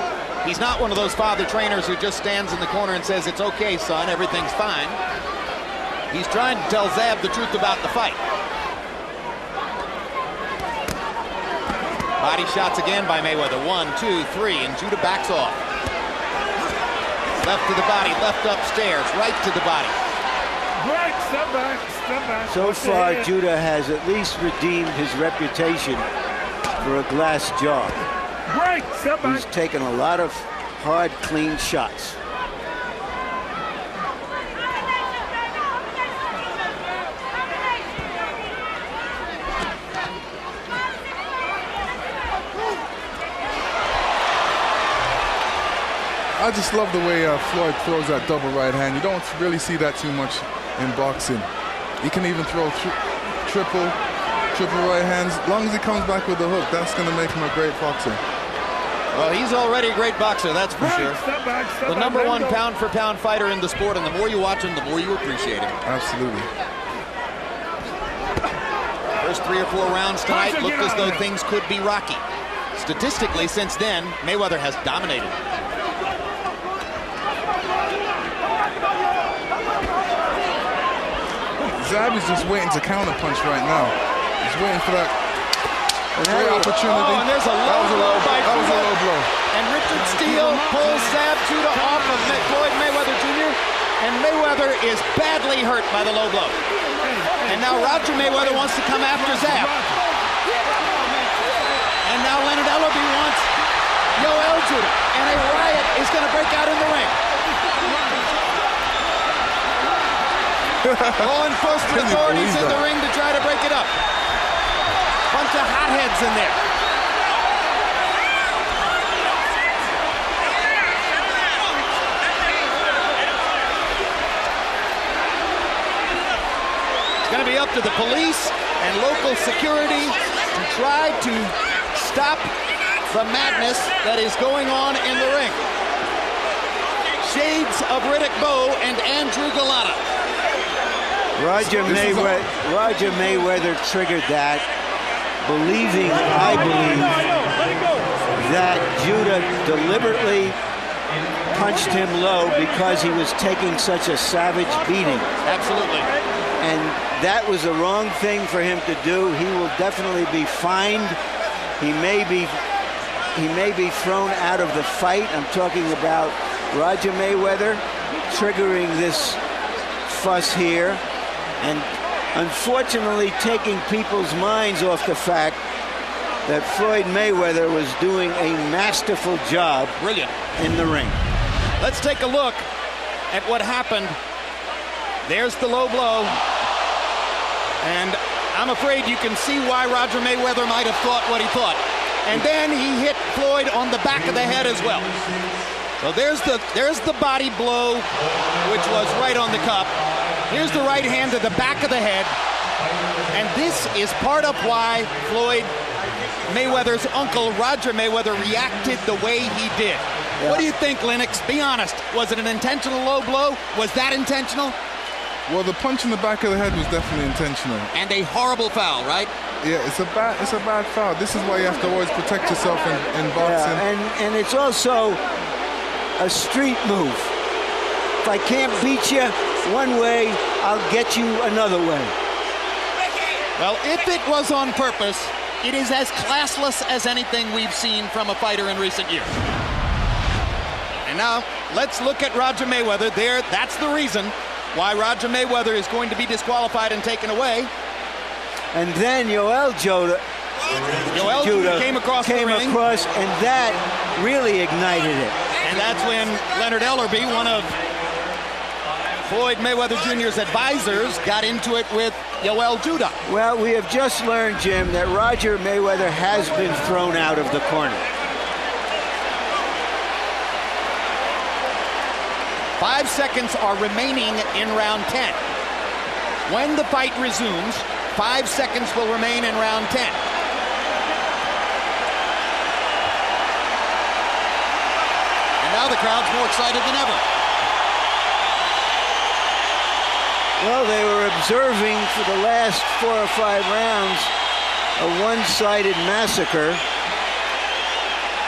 He's not one of those father trainers who just stands in the corner and says, it's okay, son, everything's fine. He's trying to tell Zab the truth about the fight. Body shots again by Mayweather. 1, 2, 3, and Judah backs off. Left to the body, left upstairs, right to the body. Right, step back, step back. So far, Judah has at least redeemed his reputation for a glass jaw. Right, step back. He's taken a lot of hard, clean shots. I just love the way Floyd throws that double right hand. You don't really see that too much in boxing. He can even throw triple right hands. As long as he comes back with the hook, that's going to make him a great boxer. Well, he's already a great boxer, that's for sure. Step back, step The back, number let one him go. pound-for-pound fighter in the sport, and the more you watch him, the more you appreciate him. Absolutely. First 3 or 4 rounds tonight looked as though things could be rocky. Statistically, since then, Mayweather has dominated. Zabby's just waiting to counterpunch right now. He's waiting for that great opportunity. Oh, and there's a low blow by That was a Judah. low blow. And Richard Steele pulls Zab Judah off of Floyd Mayweather Jr. And Mayweather is badly hurt by the low blow. And now Roger Mayweather wants to come after Zab. And now Leonard Ellerbe wants Yoel Judah. And a riot is going to break out in the ring. Law enforcement authorities in the ring to try to break it up. Bunch of hotheads in there. It's going to be up to the police and local security to try to stop the madness that is going on in the ring. Shades of Riddick Bowe and Andrew Galata. Roger Mayweather triggered that, believing, I believe, that Judah deliberately punched him low because he was taking such a savage beating. Absolutely. And that was the wrong thing for him to do. He will definitely be fined. He may be thrown out of the fight. I'm talking about Roger Mayweather triggering this fuss here. And unfortunately taking people's minds off the fact that Floyd Mayweather was doing a masterful job in the ring. Let's take a look at what happened. There's the low blow. And I'm afraid you can see why Roger Mayweather might have thought what he thought. And then he hit Floyd on the back of the head as well. So there's the body blow, which was right on the cup. Here's the right hand to the back of the head. And this is part of why Floyd Mayweather's uncle, Roger Mayweather, reacted the way he did. Yeah. What do you think, Lennox? Be honest. Was it an intentional low blow? Was that intentional? Well, the punch in the back of the head was definitely intentional. And a horrible foul, right? Yeah, it's a bad foul. This is why you have to always protect yourself in boxing. Yeah, and it's also a street move. If I can't beat you one way, I'll get you another way. Well, if it was on purpose, it is as classless as anything we've seen from a fighter in recent years. And now, let's look at Roger Mayweather. That's the reason why Roger Mayweather is going to be disqualified and taken away. And then Yoel Judah came across the ring. And that really ignited it. And that's when Leonard Ellerbe, one of Floyd Mayweather Jr.'s advisors, got into it with Yoel Judah. Well, we have just learned, Jim, that Roger Mayweather has been thrown out of the corner. 5 seconds are remaining in round 10. When the fight resumes, 5 seconds will remain in round 10. And now the crowd's more excited than ever. Well, they were observing for the last 4 or 5 rounds a one-sided massacre.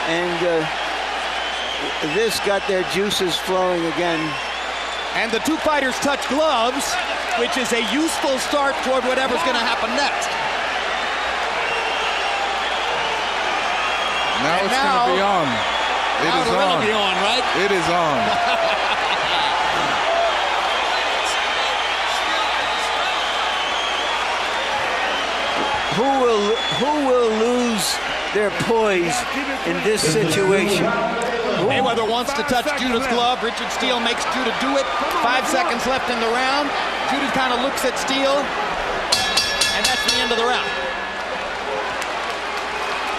And this got their juices flowing again. And the two fighters touch gloves, which is a useful start toward whatever's going to happen next. Now it's going to be on. It is on. Be on, right? It is on. who will lose their poise in this situation? Mayweather wants to touch Juda's glove. Richard Steele makes Judah do it. 5 seconds left in the round. Judah kind of looks at Steele, and that's the end of the round.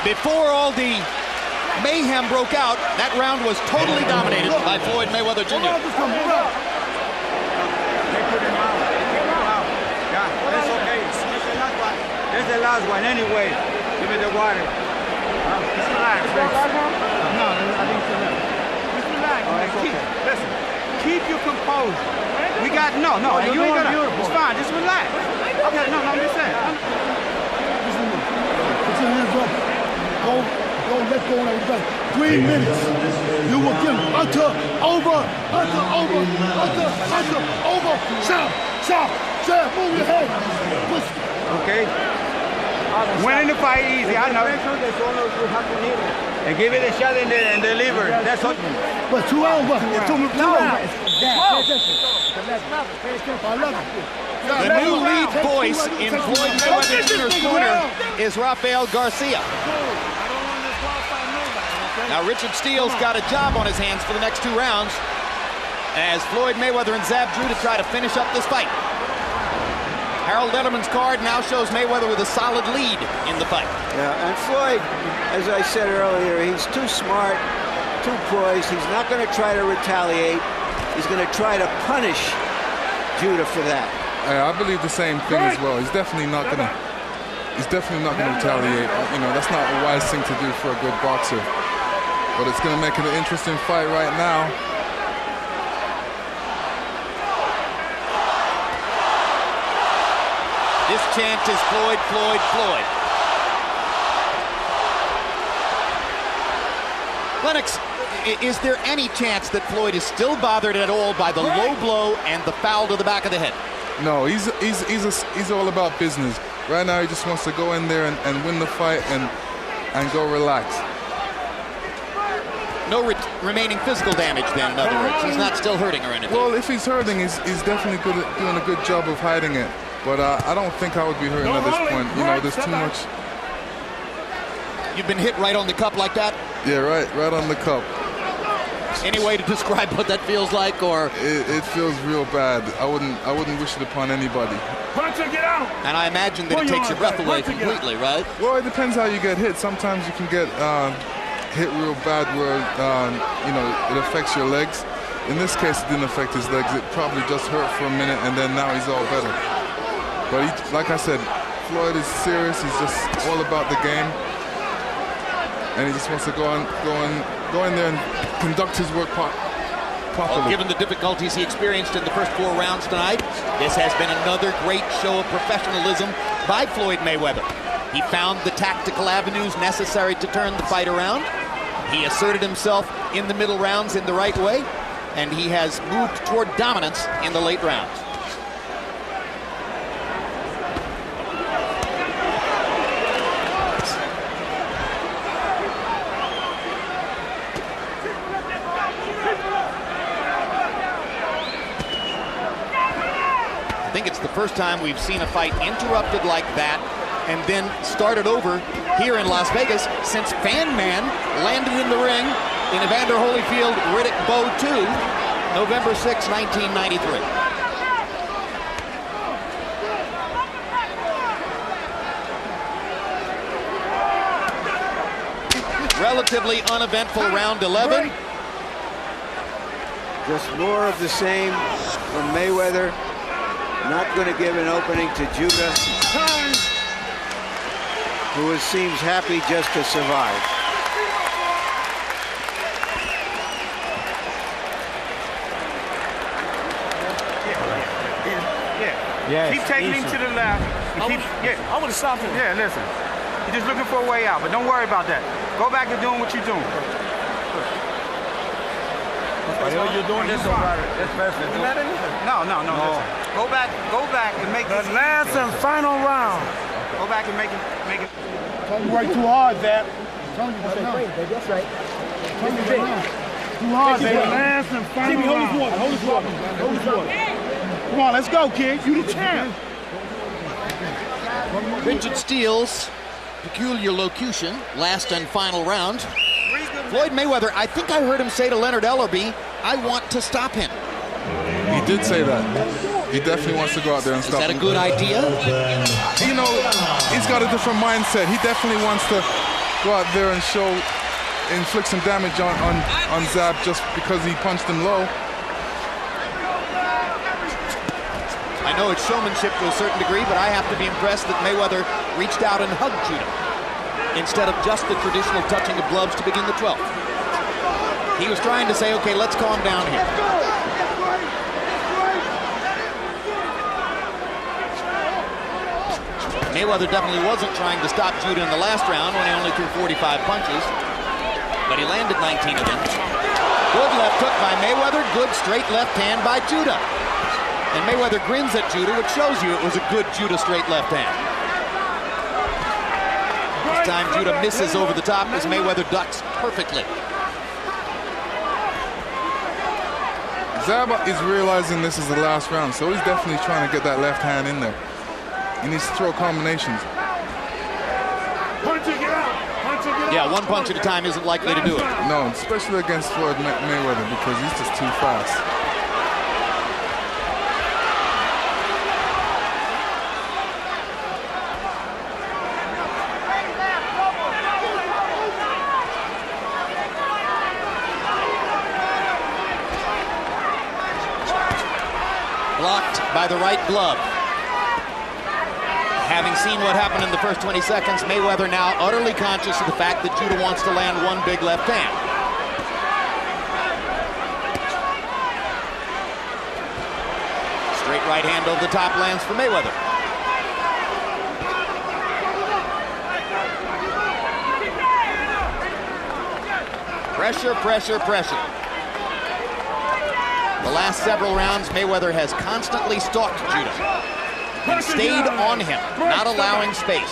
Before all the mayhem broke out, that round was totally dominated by Floyd Mayweather Jr. They put him out. Yeah, that's okay. That's the last one anyway. Give me the water. Just relax. No, I think it's enough. Just relax. Listen, keep your composure. We got, no, you ain't gonna, it's fine, just relax. Okay, no, I'm just saying. Put your hands up. Go, let go of that. 3 minutes. You will give until over. Stop, move your head. Okay? Winning the fight easy, I know. And give it a shot in the liver. That's what. But 2 hours. The new lead voice in Floyd Mayweather Jr.'s corner is Rafael Garcia. Now Richard Steele's got a job on his hands for the next 2 rounds as Floyd Mayweather and Zab Judah try to finish up this fight. Harold Letterman's card now shows Mayweather with a solid lead in the fight. Yeah, and Floyd, as I said earlier, he's too smart, too poised. He's not going to try to retaliate. He's going to try to punish Judah for that. I believe the same thing as well. He's definitely not going to retaliate. You know, that's not a wise thing to do for a good boxer. But it's going to make it an interesting fight right now. This chant is Floyd, Floyd, Floyd. Lennox, is there any chance that Floyd is still bothered at all by the low blow and the foul to the back of the head? No, he's all about business. Right now he just wants to go in there and win the fight and go relax. No remaining physical damage then, in other words. He's not still hurting or anything. Well, if he's hurting, he's definitely doing a good job of hiding it. But I don't think I would be hurting at this point. You know, there's too much. You've been hit right on the cup like that? Yeah, right on the cup. Any way to describe what that feels like, or? It feels real bad. I wouldn't wish it upon anybody. Punch or get out. And I imagine that it takes your breath away completely, right? Well, it depends how you get hit. Sometimes you can get hit real bad where you know, it affects your legs. In this case, it didn't affect his legs. It probably just hurt for a minute, and then now he's all better. But like I said, Floyd is serious. He's just all about the game, and he just wants to go in there and conduct his work properly. Well, given the difficulties he experienced in the first 4 rounds tonight, this has been another great show of professionalism by Floyd Mayweather. He found the tactical avenues necessary to turn the fight around. He asserted himself in the middle rounds in the right way, and he has moved toward dominance in the late rounds. I think it's the first time we've seen a fight interrupted like that and then started over here in Las Vegas since Fan Man landed in the ring in Evander Holyfield Riddick Bowe 2, November 6, 1993. Relatively uneventful round 11. Just more of the same from Mayweather. Not going to give an opening to Judah, who seems happy just to survive. Yeah. Keep taking him to the left. I would have stopped him. Yeah, listen. You're just looking for a way out, but don't worry about that. Go back to doing what you're doing. You're doing this over. No. Listen. Go back and make the last and final round. Go back and make it. Don't work too hard, Zab. That's right. Too hard, The baby. last and final round. Hold his water. Come on, let's go, kid. You the champ. Richard Steele's peculiar locution, last and final round. Floyd Mayweather, I think I heard him say to Leonard Ellerby, I want to stop him. He did say that. He definitely wants to go out there and stop him. Is that a good idea? You know, he's got a different mindset. He definitely wants to go out there and inflict some damage on Zab just because he punched him low. I know it's showmanship to a certain degree, but I have to be impressed that Mayweather reached out and hugged Judah instead of just the traditional touching of gloves to begin the 12th. He was trying to say, okay, let's calm down here. Mayweather definitely wasn't trying to stop Judah in the last round when he only threw 45 punches, but he landed 19 of them. Good left hook by Mayweather, good straight left hand by Judah. And Mayweather grins at Judah, which shows you it was a good Judah straight left hand. This time Judah misses over the top as Mayweather ducks perfectly. Zab is realizing this is the last round, so he's definitely trying to get that left hand in there. He needs to throw combinations. Punch it, get out. Punch it, get out. Yeah, one punch at a time isn't likely to do it. No, especially against Floyd Mayweather because he's just too fast. Blocked by the right glove. Having seen what happened in the first 20 seconds, Mayweather now utterly conscious of the fact that Judah wants to land one big left hand. Straight right hand over the top lands for Mayweather. Pressure, pressure, pressure. The last several rounds, Mayweather has constantly stalked Judah and stayed on him, not allowing space.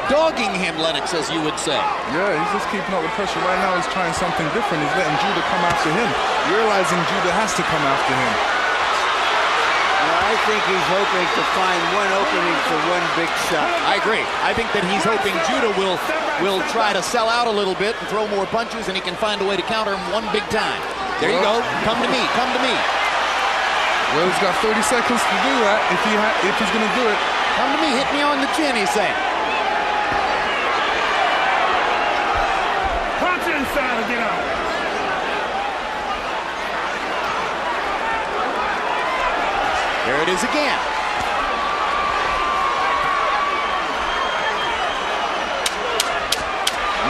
Dogging him, Lennox, as you would say. Yeah, he's just keeping up the pressure. Right now he's trying something different. He's letting Judah come after him, realizing Judah has to come after him. I think he's hoping to find one opening for one big shot. I agree. I think that he's hoping Judah will try to sell out a little bit and throw more punches, and he can find a way to counter him one big time. There you go. Come to me. Come to me. Well, he's got 30 seconds to do that if he's going to do it. Come to me. Hit me on the chin, he's saying. Punch inside and get out. There it is again.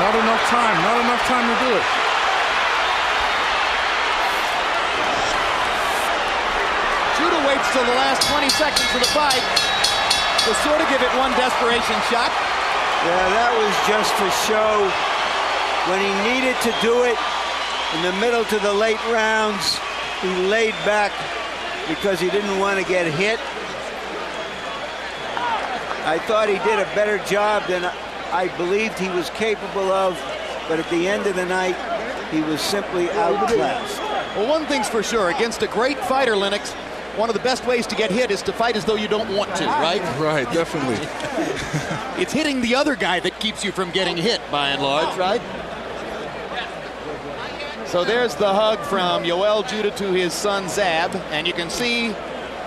Not enough time to do it. Judah waits till the last 20 seconds of the fight to sort of give it one desperation shot. Yeah, that was just for show. When he needed to do it in the middle to the late rounds, he laid back because he didn't want to get hit. I thought he did a better job than I believed he was capable of, but at the end of the night, he was simply outclassed. Well, one thing's for sure, against a great fighter, Lennox, one of the best ways to get hit is to fight as though you don't want to, right? Right, definitely. It's hitting the other guy that keeps you from getting hit, by and large, right? So there's the hug from Yoel Judah to his son Zab, and you can see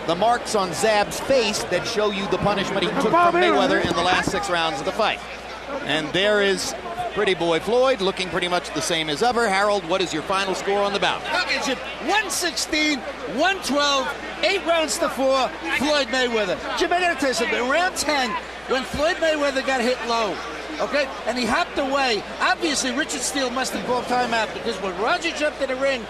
the marks on Zab's face that show you the punishment he took from Mayweather in the last 6 rounds of the fight. And there is pretty boy Floyd, looking pretty much the same as ever. Harold, what is your final score on the bout? 116, 112, 8 rounds to 4, Floyd Mayweather. Jim, I gotta tell you something. In round 10, when Floyd Mayweather got hit low, okay, and he hopped away, obviously Richard Steele must have called timeout because when Roger jumped in the ring,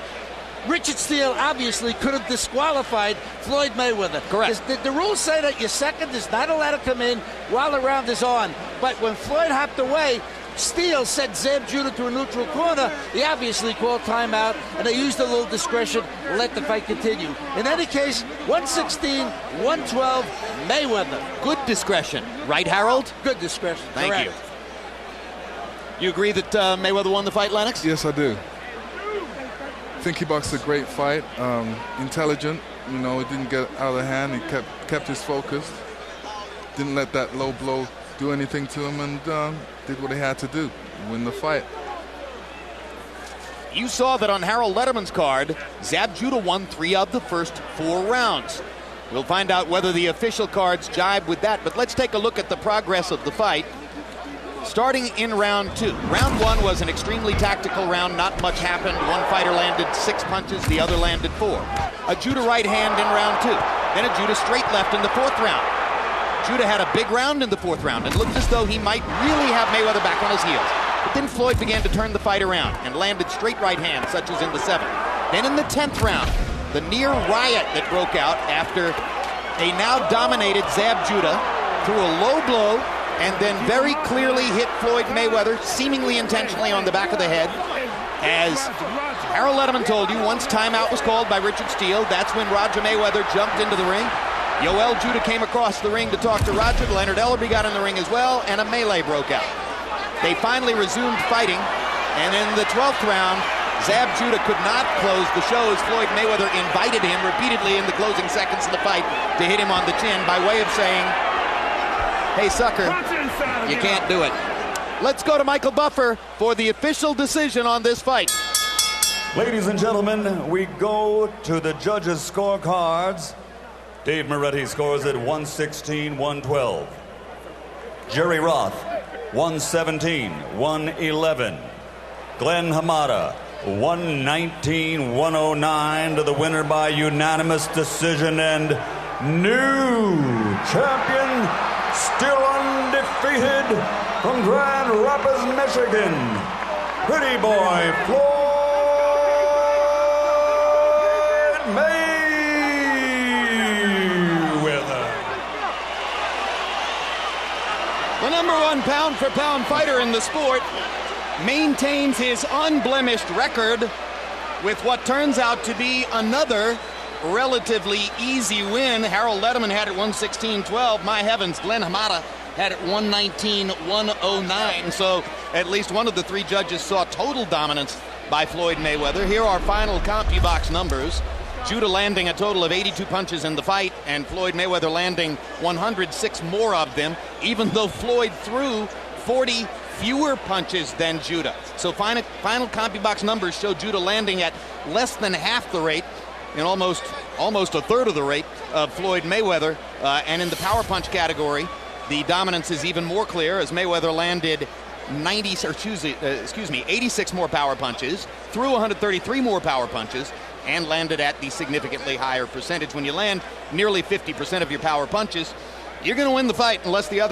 Richard Steele obviously could have disqualified Floyd Mayweather. Correct. The rules say that your second is not allowed to come in while the round is on. But when Floyd hopped away, Steele sent Zab Judah to a neutral corner. He obviously called timeout, and they used a little discretion to let the fight continue. In any case, 116, 112, Mayweather. Good discretion, right, Harold? Good discretion. Thank Correct. you. You agree that Mayweather won the fight, Lennox? Yes, I do. I think he boxed a great fight, intelligent. You know, it didn't get out of hand. He kept his focus. didn't let that low blow do anything to him, and did what he had to do, win the fight. You saw that on Harold Letterman's card, Zab Judah won 3 of the first 4 rounds. We'll find out whether the official cards jibe with that, but let's take a look at the progress of the fight. Starting in round 2. Round 1 was an extremely tactical round. Not much happened. One fighter landed 6 punches, the other landed 4. A Judah right hand in round 2. Then a Judah straight left in the 4th round. Judah had a big round in the 4th round and looked as though he might really have Mayweather back on his heels. But then Floyd began to turn the fight around and landed straight right hands, such as in the 7th. Then in the 10th round, the near riot that broke out after a now dominated Zab Judah threw a low blow and then very clearly hit Floyd Mayweather, seemingly intentionally, on the back of the head. As Harold Letterman told you, once timeout was called by Richard Steele, that's when Roger Mayweather jumped into the ring. Yoel Judah came across the ring to talk to Roger. Leonard Ellerby got in the ring as well, and a melee broke out. They finally resumed fighting, and in the 12th round, Zab Judah could not close the show as Floyd Mayweather invited him repeatedly in the closing seconds of the fight to hit him on the chin by way of saying, "Hey, sucker, you can't do it." Let's go to Michael Buffer for the official decision on this fight. Ladies and gentlemen, we go to the judges' scorecards. Dave Moretti scores at 116-112. Jerry Roth, 117-111. Glenn Hamada, 119-109 to the winner by unanimous decision, and new champion, still undefeated from Grand Rapids, Michigan, Pretty Boy Floyd Mayweather. The #1 pound-for-pound fighter in the sport maintains his unblemished record with what turns out to be another relatively easy win. Harold Letterman had it 116-12. My heavens, Glenn Hamada had it 119-109. So at least one of the 3 judges saw total dominance by Floyd Mayweather. Here are final CompuBox numbers. Judah landing a total of 82 punches in the fight, and Floyd Mayweather landing 106 more of them, even though Floyd threw 40 fewer punches than Judah. So final CompuBox numbers show Judah landing at less than half the rate, and almost a third of the rate of Floyd Mayweather. And in the power punch category, the dominance is even more clear as Mayweather landed 86 more power punches, threw 133 more power punches, and landed at the significantly higher percentage. When you land nearly 50% of your power punches, you're going to win the fight unless the other